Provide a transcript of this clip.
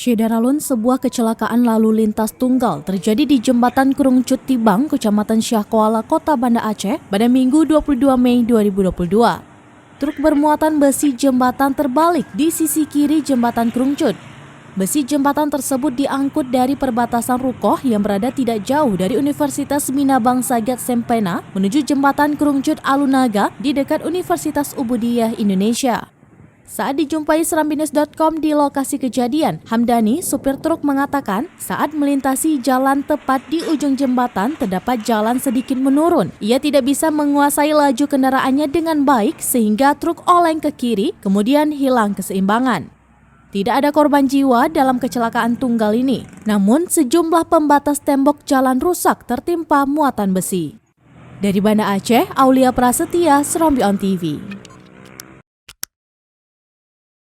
Syedaralun, sebuah kecelakaan lalu lintas tunggal terjadi di Jembatan Krungcut Tibang, Kecamatan Syah Kuala, Kota Banda Aceh pada Minggu 22 Mei 2022. Truk bermuatan besi jembatan terbalik di sisi kiri Jembatan Krungcut. Besi jembatan tersebut diangkut dari perbatasan Rukoh yang berada tidak jauh dari Universitas Minabang Sagat Sempena menuju Jembatan Krungcut Alunaga di dekat Universitas Ubudiyah Indonesia. Saat dijumpai serambinus.com di lokasi kejadian, Hamdani, supir truk mengatakan saat melintasi jalan tepat di ujung jembatan terdapat jalan sedikit menurun. Ia tidak bisa menguasai laju kendaraannya dengan baik sehingga truk oleng ke kiri kemudian hilang keseimbangan. Tidak ada korban jiwa dalam kecelakaan tunggal ini, namun sejumlah pembatas tembok jalan rusak tertimpa muatan besi. Dari Banda Aceh, Aulia Prasetya, Serambi On TV.